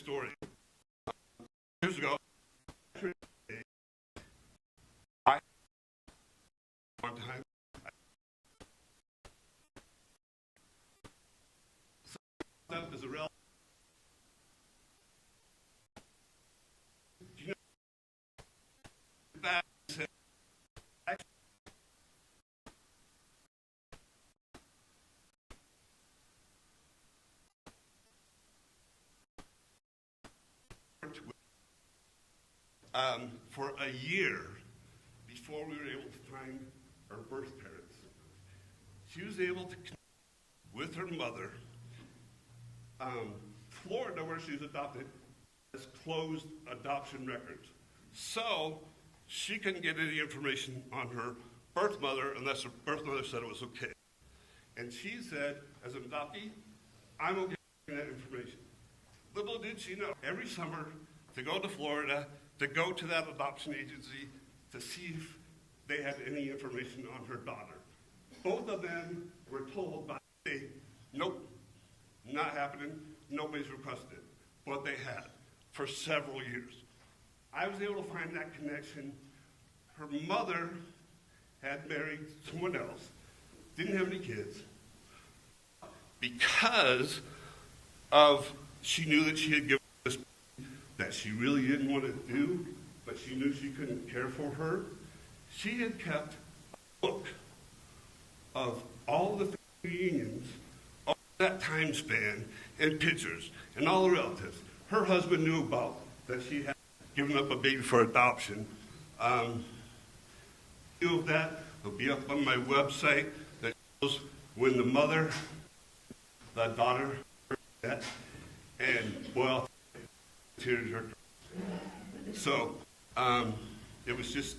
story. Years ago, I one time up as a relative. Do you know that? For a year before we were able to find our birth parents. She was able to connect with her mother. Florida, where she was adopted, has closed adoption records. So she couldn't get any information on her birth mother unless her birth mother said it was okay. And she said, as an adoptee, I'm okay with that information. Little did she know, every summer to go to Florida, to go to that adoption agency to see if they had any information on her daughter. Both of them were told by the state, nope, not happening, nobody's requested. But they had for several years. I was able to find that connection. Her mother had married someone else, didn't have any kids, because of she knew that she had given this that she really didn't want to do, but she knew she couldn't care for her. She had kept a book of all the family reunions, all that time span, and pictures, and all the relatives. Her husband knew about that she had given up a baby for adoption. View of that will be up on my website that shows when the mother, the daughter, that, and well, tears her. So it was just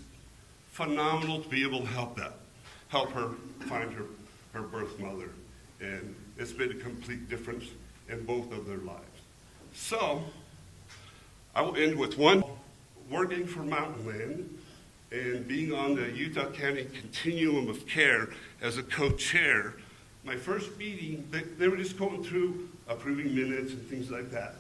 phenomenal to be able to help her find her birth mother, and it's made a complete difference in both of their lives. So I will end with one: working for Mountain Land and being on the Utah County Continuum of Care as a co-chair. My first meeting, they were just going through approving minutes and things like that,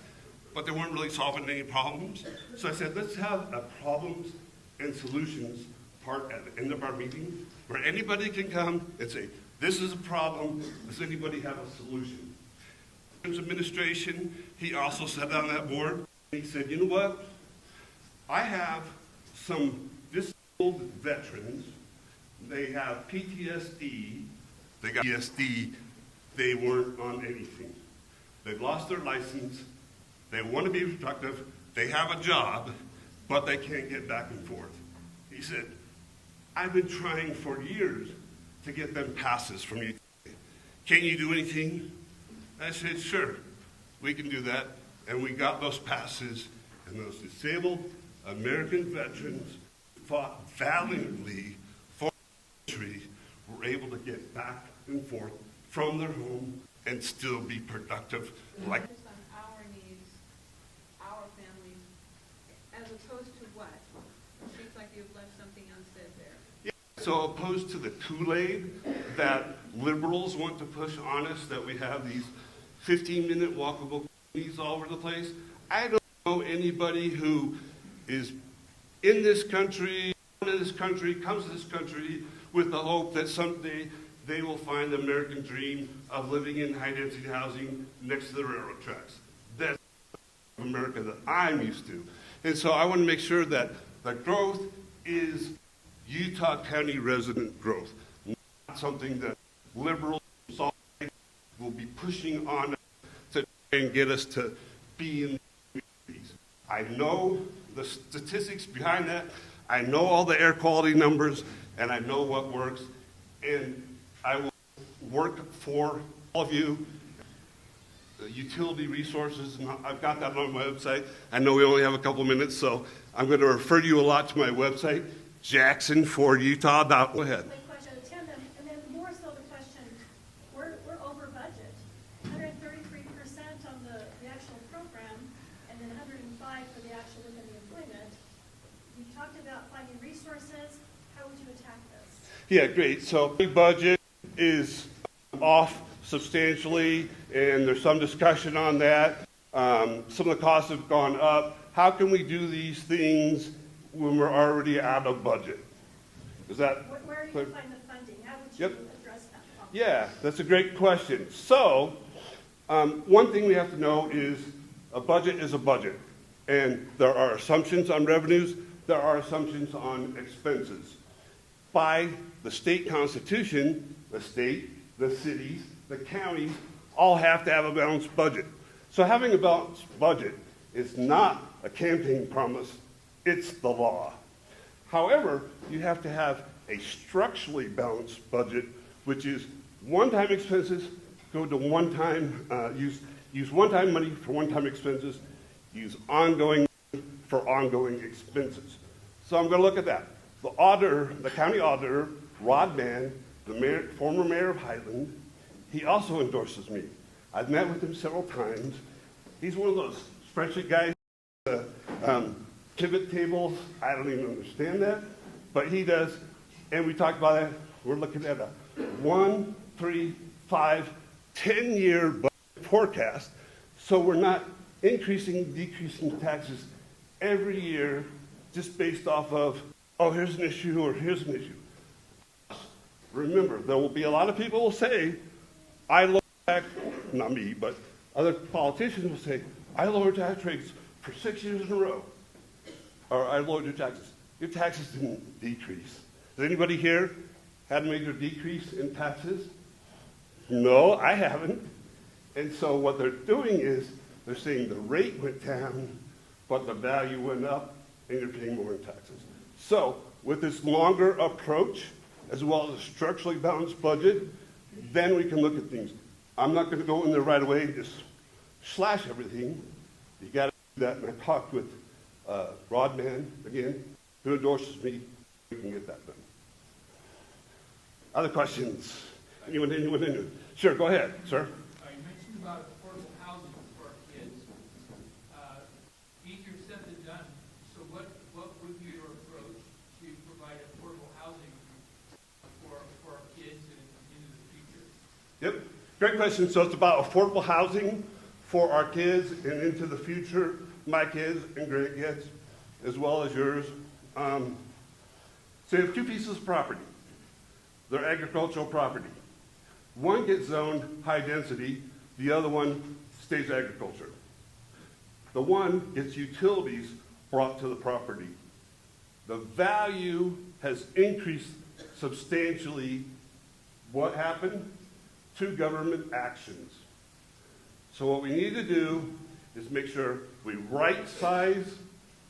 but they weren't really solving any problems. So I said, let's have a problems and solutions part at the end of our meeting where anybody can come and say, this is a problem, does anybody have a solution? Administration, he also sat on that board, and he said, you know what? I have some disabled veterans, they have PTSD, they got PTSD, they weren't on anything. They've lost their license, they want to be productive, they have a job, but they can't get back and forth. He said, I've been trying for years to get them passes from you. Can you do anything? I said, sure, we can do that. And we got those passes, and those disabled American veterans fought valiantly for the country, were able to get back and forth from their home and still be productive. Like focus on our needs, our families, as opposed to what? It seems like you've left something unsaid there. Yeah. So opposed to the Kool-Aid that liberals want to push on us, that we have these 15-minute walkable communities all over the place, I don't know anybody who is in this country, comes to this country with the hope that someday they will find the American dream of living in high-density housing next to the railroad tracks. That's America that I'm used to. And so I want to make sure that the growth is Utah County resident growth, not something that liberals will be pushing on us to try and get us to be in the communities. I know the statistics behind that. I know all the air quality numbers, and I know what works. And I will work for all of you, the utility resources, and I've got that on my website. I know we only have a couple minutes, so I'm going to refer you a lot to my website, jacksonforutah.com. Go ahead. Question, Tim, and then more so the question, we're over budget, 133% on the actual program, and then 105 for the actual within the employment. You talked about finding resources. How would you attack this? Yeah, great. So the budget is off substantially, and there's some discussion on that. Some of the costs have gone up. How can we do these things when we're already out of budget? Is that Where do clear? you find the funding? How would Yep. you address that problem? Yeah, that's a great question. So, one thing we have to know is a budget is a budget. And there are assumptions on revenues, there are assumptions on expenses. By the state constitution, the state, the cities, the counties, all have to have a balanced budget. So having a balanced budget is not a campaign promise, it's the law. However, you have to have a structurally balanced budget, which is one-time expenses go to one-time, use one-time money for one-time expenses, use ongoing for ongoing expenses. So I'm going to look at that. The auditor, the county auditor, Rod Mann, the mayor, former mayor of Highland, he also endorses me. I've met with him several times. He's one of those spreadsheet guys, pivot tables. I don't even understand that, but he does. And we talked about it. We're looking at a 1, 3, 5, 10-year budget forecast. So we're not increasing, decreasing taxes every year just based off of, oh, here's an issue or here's an issue. Remember, there will be a lot of people who will say, I lowered tax, not me, but other politicians will say, I lowered tax rates for 6 years in a row. Or I lowered your taxes. Your taxes didn't decrease. Has anybody here had a major decrease in taxes? No, I haven't. And so what they're doing is they're saying the rate went down, but the value went up, and you're paying more in taxes. So with this longer approach, as well as a structurally balanced budget, then we can look at things. I'm not going to go in there right away and just slash everything. You got to do that. And I talked with Rod Mann, again, who endorses me. We can get that done. Other questions? Anyone? Sure, go ahead, sir. You mentioned about affordable housing for our kids. Easier said than done. So what would be your approach to provide affordable housing for our kids and into the future? Yep, great question. So it's about affordable housing for our kids and into the future, my kids and grandkids, as well as yours. So you have two pieces of property. They're agricultural property. One gets zoned high density, the other one stays agriculture. The one gets utilities brought to the property. The value has increased substantially. What happened? 2 government actions. So what we need to do is make sure we right size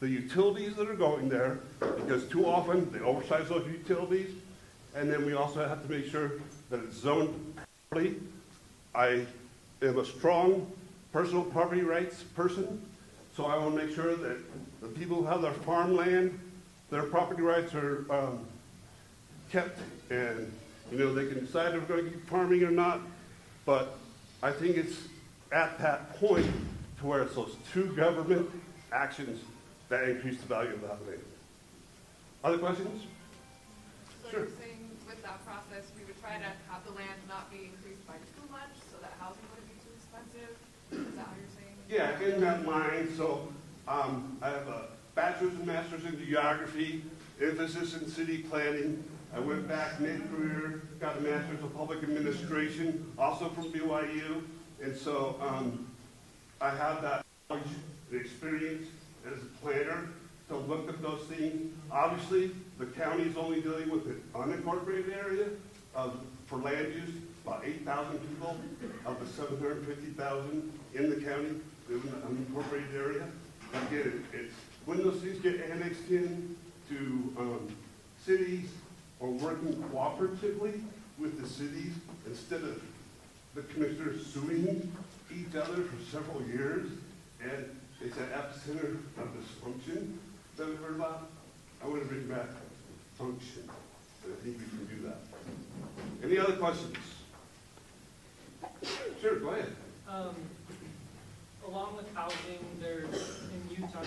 the utilities that are going there, because too often they oversize those utilities. And then we also have to make sure that it's zoned properly. I am a strong personal property rights person, so I want to make sure that the people who have their farmland, their property rights are kept, and they can decide if they're going to keep farming or not. But I think it's at that point to where it's those 2 government actions that increase the value of that land. Other questions? So Sure. you're saying with that process, we would try to have the land not be increased by too much so that housing wouldn't be too expensive? Is that how you're saying? Yeah, in that line. So I have a bachelor's and master's in geography, emphasis in city planning. I went back mid-career, got a master's of public administration, also from BYU. And so I have that knowledge and experience as a planner to look at those things. Obviously, the county is only dealing with the unincorporated area for land use. About 8,000 people of the 750,000 in the county live in the unincorporated area. Again, it's when those things get annexed in to cities or working cooperatively with the cities instead of the commissioners suing each other for several years, and it's an epicenter of dysfunction that we've heard about. I want to bring back function, and I think we can do that. Any other questions? Sure, go ahead. Along with housing, there's, in Utah,